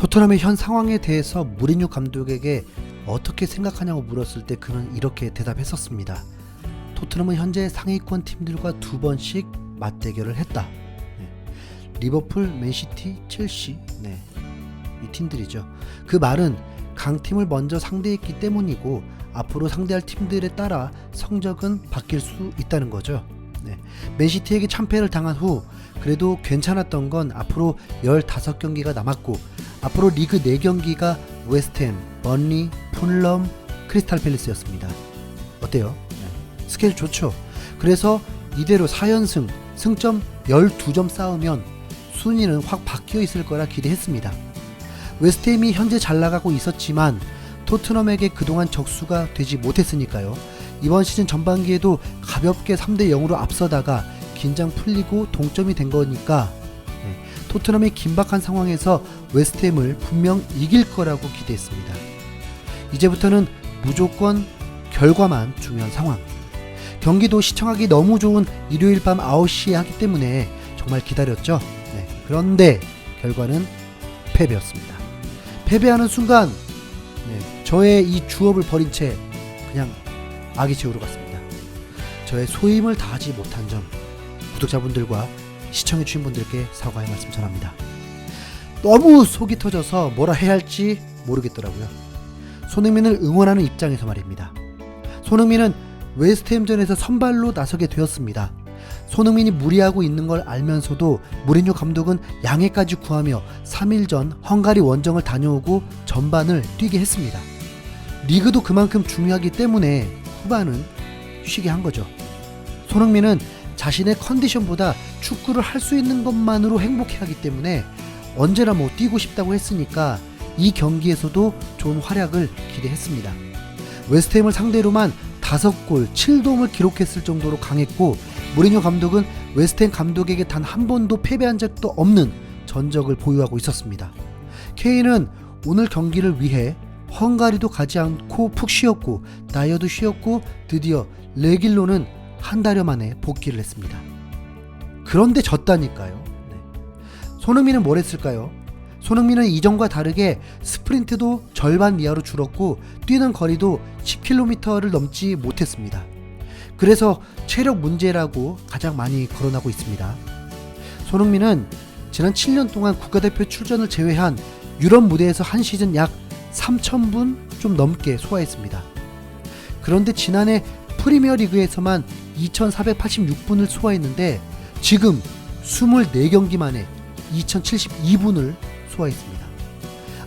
토트넘의 현 상황에 대해서 무리뉴 감독에게 어떻게 생각하냐고 물었을 때 그는 이렇게 대답했었습니다. 토트넘은 현재 상위권 팀들과 2번씩 맞대결을 했다. 리버풀, 맨시티, 첼시, 이 팀들이죠. 그 말은 강팀을 먼저 상대했기 때문이고 앞으로 상대할 팀들에 따라 성적은 바뀔 수 있다는 거죠. 맨시티에게 참패를 당한 후 그래도 괜찮았던 건 앞으로 15경기가 남았고 앞으로 리그 4경기가 웨스트햄, 번리, 풀럼, 크리스탈 팰리스였습니다. 어때요? 스케일 좋죠? 그래서 이대로 4연승, 승점 12점 쌓으면 순위는 확 바뀌어 있을 거라 기대했습니다. 웨스트햄이 현재 잘 나가고 있었지만 토트넘에게 그동안 적수가 되지 못했으니까요. 이번 시즌 전반기에도 가볍게 3대0으로 앞서다가 긴장 풀리고 동점이 된 거니까 토트넘이 긴박한 상황에서 웨스트햄을 분명 이길 거라고 기대했습니다. 이제부터는 무조건 결과만 중요한 상황. 경기도 시청하기 너무 좋은 일요일 밤 9시에 하기 때문에 정말 기다렸죠. 그런데 결과는 패배였습니다. 패배하는 순간 저의 이 주업을 버린 채 그냥 아기새우로 갔습니다. 저의 소임을 다하지 못한 점 구독자분들과 시청해주신 분들께 사과의 말씀 전합니다. 너무 속이 터져서 뭐라 해야 할지 모르겠더라고요. 손흥민을 응원하는 입장에서 말입니다. 손흥민은 웨스트햄전에서 선발로 나서게 되었습니다. 손흥민이 무리하고 있는 걸 알면서도 무리뉴 감독은 양해까지 구하며 3일 전 헝가리 원정을 다녀오고 전반을 뛰게 했습니다. 리그도 그만큼 중요하기 때문에 후반은 쉬게 한 거죠. 손흥민은 자신의 컨디션보다 축구를 할 수 있는 것만으로 행복해하기 때문에 언제나 뛰고 싶다고 했으니까 이 경기에서도 좋은 활약을 기대했습니다. 웨스트햄을 상대로만 5골 7도움을 기록했을 정도로 강했고 무리뉴 감독은 웨스트햄 감독에게 단 한 번도 패배한 적도 없는 전적을 보유하고 있었습니다. 케인은 오늘 경기를 위해 헝가리도 가지 않고 푹 쉬었고 다이어도 쉬었고 드디어 레길로는 한 달여 만에 복귀를 했습니다. 그런데 졌다니까요. 손흥민은 뭘 했을까요? 손흥민은 이전과 다르게 스프린트도 절반 이하로 줄었고 뛰는 거리도 10km를 넘지 못했습니다. 그래서 체력 문제라고 가장 많이 거론하고 있습니다. 손흥민은 지난 7년 동안 국가대표 출전을 제외한 유럽 무대에서 한 시즌 약 3,000분 좀 넘게 소화했습니다. 그런데 지난해 프리미어리그에서만 2,486분을 소화했는데 지금 24경기 만에 2,072분을 소화했습니다.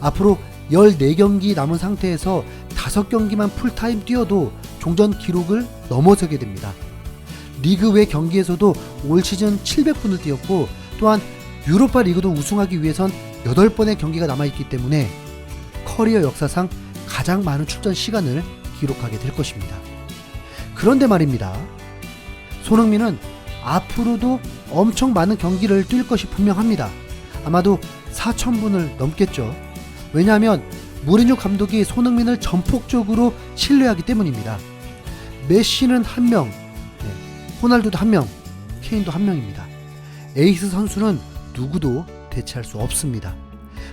앞으로 14경기 남은 상태에서 5경기만 풀타임 뛰어도 종전 기록을 넘어서게 됩니다. 리그 외 경기에서도 올 시즌 700분을 뛰었고 또한 유로파 리그도 우승하기 위해선 8번의 경기가 남아있기 때문에 커리어 역사상 가장 많은 출전 시간을 기록하게 될 것입니다. 그런데 말입니다. 손흥민은 앞으로도 엄청 많은 경기를 뛸 것이 분명합니다. 아마도 4,000분을 넘겠죠. 왜냐하면 무리뉴 감독이 손흥민을 전폭적으로 신뢰하기 때문입니다. 메시는 1명, 호날두도 1명, 케인도 1명입니다. 에이스 선수는 누구도 대체할 수 없습니다.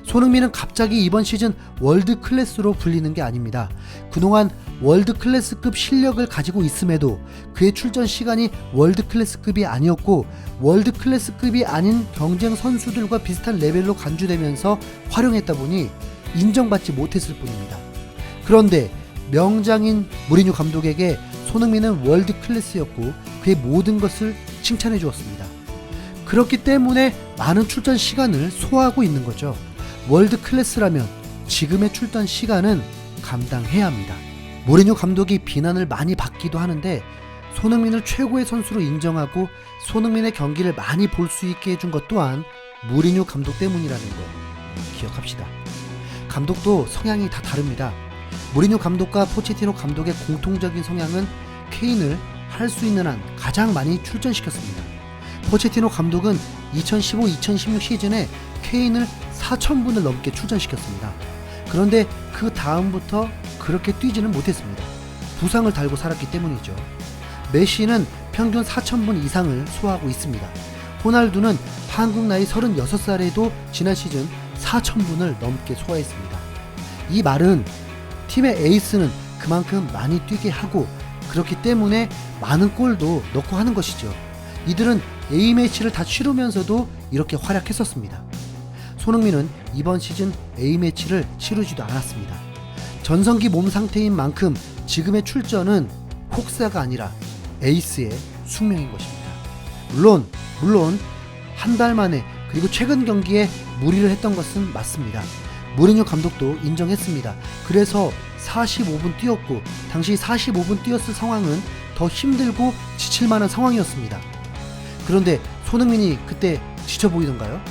손흥민은 갑자기 이번 시즌 월드 클래스로 불리는 게 아닙니다. 그동안 월드 클래스급 실력을 가지고 있음에도 그의 출전 시간이 월드 클래스급이 아니었고 월드 클래스급이 아닌 경쟁 선수들과 비슷한 레벨로 간주되면서 활용했다 보니 인정받지 못했을 뿐입니다. 그런데 명장인 무리뉴 감독에게 손흥민은 월드 클래스였고 그의 모든 것을 칭찬해 주었습니다. 그렇기 때문에 많은 출전 시간을 소화하고 있는 거죠. 월드 클래스라면 지금의 출전 시간은 감당해야 합니다. 무리뉴 감독이 비난을 많이 받기도 하는데 손흥민을 최고의 선수로 인정하고 손흥민의 경기를 많이 볼 수 있게 해준 것 또한 무리뉴 감독 때문이라는 거 기억합시다. 감독도 성향이 다 다릅니다. 무리뉴 감독과 포체티노 감독의 공통적인 성향은 케인을 할 수 있는 한 가장 많이 출전시켰습니다. 포체티노 감독은 2015-2016 시즌에 케인을 4,000분을 넘게 출전시켰습니다. 그런데 그 다음부터 그렇게 뛰지는 못했습니다. 부상을 달고 살았기 때문이죠. 메시는 평균 4,000분 이상을 소화하고 있습니다. 호날두는 한국 나이 36살에도 지난 시즌 4,000분을 넘게 소화했습니다. 이 말은 팀의 에이스는 그만큼 많이 뛰게 하고 그렇기 때문에 많은 골도 넣고 하는 것이죠. 이들은 A매치를 다 치르면서도 이렇게 활약했었습니다. 손흥민은 이번 시즌 A매치를 치르지도 않았습니다. 전성기 몸 상태인 만큼 지금의 출전은 혹사가 아니라 에이스의 숙명인 것입니다. 물론 한 달 만에 그리고 최근 경기에 무리를 했던 것은 맞습니다. 무리뉴 감독도 인정했습니다. 그래서 45분 뛰었고 당시 45분 뛰었을 상황은 더 힘들고 지칠만한 상황이었습니다. 그런데 손흥민이 그때 지쳐 보이던가요?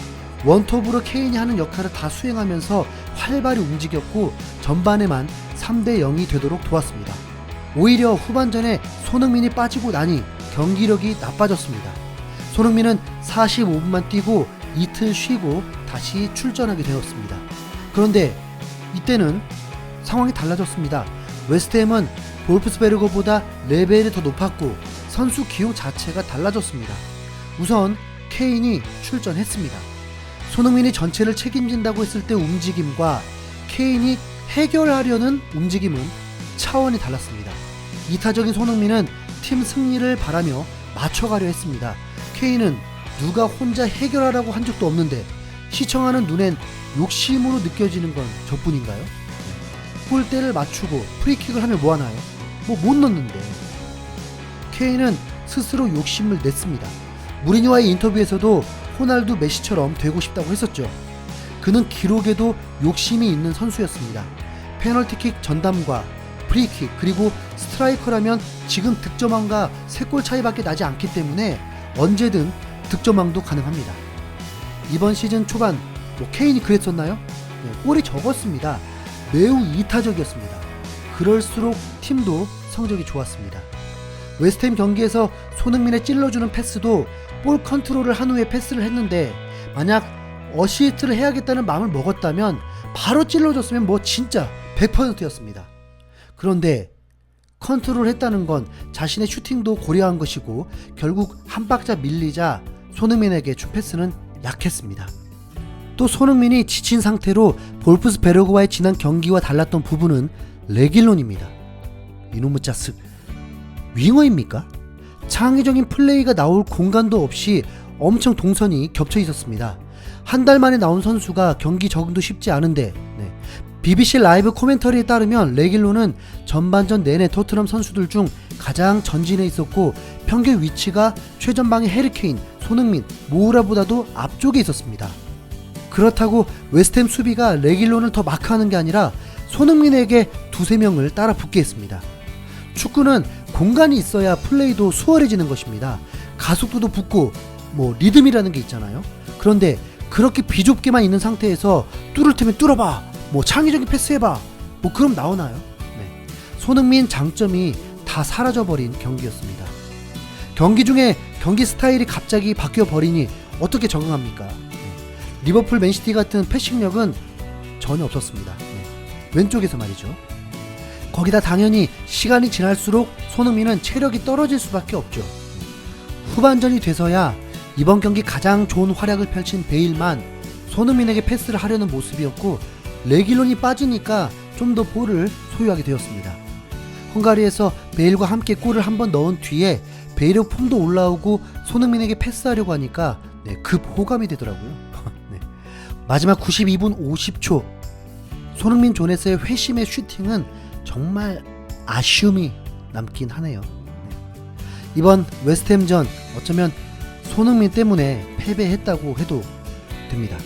원톱으로 케인이 하는 역할을 다 수행하면서 활발히 움직였고 전반에만 3대 0이 되도록 도왔습니다. 오히려 후반전에 손흥민이 빠지고 나니 경기력이 나빠졌습니다. 손흥민은 45분만 뛰고 이틀 쉬고 다시 출전하게 되었습니다. 그런데 이때는 상황이 달라졌습니다. 웨스트햄은 볼프스베르거보다 레벨이 더 높았고 선수 기용 자체가 달라졌습니다. 우선 케인이 출전했습니다. 손흥민이 전체를 책임진다고 했을 때 움직임과 케인이 해결하려는 움직임은 차원이 달랐습니다. 이타적인 손흥민은 팀 승리를 바라며 맞춰가려 했습니다. 케인은 누가 혼자 해결하라고 한 적도 없는데 시청하는 눈엔 욕심으로 느껴지는 건 저뿐인가요? 골대를 맞추고 프리킥을 하면 뭐하나요? 못 넣는데. 케인은 스스로 욕심을 냈습니다. 무리뉴와의 인터뷰에서도 호날두 메시처럼 되고 싶다고 했었죠. 그는 기록에도 욕심이 있는 선수였습니다. 페널티킥 전담과 프리킥 그리고 스트라이커라면 지금 득점왕과 3골 차이밖에 나지 않기 때문에 언제든 득점왕도 가능합니다. 이번 시즌 초반 케인이 그랬었나요? 골이 적었습니다. 매우 이타적이었습니다. 그럴수록 팀도 성적이 좋았습니다. 웨스트햄 경기에서 손흥민의 찔러주는 패스도 볼 컨트롤을 한 후에 패스를 했는데 만약 어시스트를 해야겠다는 마음을 먹었다면 바로 찔러줬으면 진짜 100%였습니다. 그런데 컨트롤 했다는 건 자신의 슈팅도 고려한 것이고 결국 한 박자 밀리자 손흥민에게 준 패스는 약했습니다. 또 손흥민이 지친 상태로 볼프스베르그와의 지난 경기와 달랐던 부분은 레길론입니다. 이놈의 자식 윙어입니까? 창의적인 플레이가 나올 공간도 없이 엄청 동선이 겹쳐 있었습니다. 한 달 만에 나온 선수가 경기 적응도 쉽지 않은데 BBC 라이브 코멘터리에 따르면 레길론은 전반전 내내 토트넘 선수들 중 가장 전진해 있었고 평균 위치가 최전방의 해리케인, 손흥민, 모우라보다도 앞쪽에 있었습니다. 그렇다고 웨스트햄 수비가 레길론을 더 마크하는 게 아니라 손흥민에게 두세 명을 따라 붙게 했습니다. 축구는 공간이 있어야 플레이도 수월해지는 것입니다. 가속도도 붙고 리듬이라는 게 있잖아요. 그런데 그렇게 비좁게만 있는 상태에서 뚫을 테면 뚫어봐, 창의적인 패스해봐, 그럼 나오나요? 손흥민 장점이 다 사라져버린 경기였습니다. 경기 중에 경기 스타일이 갑자기 바뀌어버리니 어떻게 적응합니까? 리버풀 맨시티 같은 패싱력은 전혀 없었습니다. 왼쪽에서 말이죠. 거기다 당연히 시간이 지날수록 손흥민은 체력이 떨어질 수밖에 없죠. 후반전이 돼서야 이번 경기 가장 좋은 활약을 펼친 베일만 손흥민에게 패스를 하려는 모습이었고 레길론이 빠지니까 좀 더 볼을 소유하게 되었습니다. 헝가리에서 베일과 함께 골을 한번 넣은 뒤에 베일의 폼도 올라오고 손흥민에게 패스하려고 하니까 급 호감이 되더라고요. 마지막 92분 50초 손흥민 조네스의 회심의 슈팅은 정말 아쉬움이 남긴 하네요. 이번 웨스트햄전 어쩌면 손흥민 때문에 패배했다고 해도 됩니다.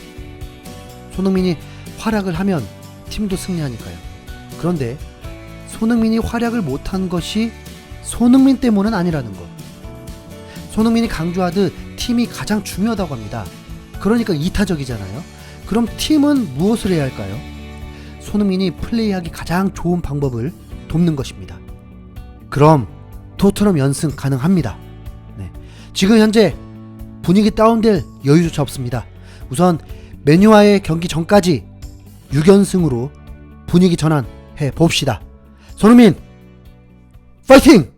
손흥민이 활약을 하면 팀도 승리하니까요. 그런데 손흥민이 활약을 못한 것이 손흥민 때문은 아니라는 것. 손흥민이 강조하듯 팀이 가장 중요하다고 합니다. 그러니까 이타적이잖아요. 그럼 팀은 무엇을 해야 할까요? 손흥민이 플레이하기 가장 좋은 방법을 돕는 것입니다. 그럼 토트넘 연승 가능합니다. 지금 현재 분위기 다운될 여유조차 없습니다. 우선 맨유와의 경기 전까지 6연승으로 분위기 전환해 봅시다. 손흥민 파이팅!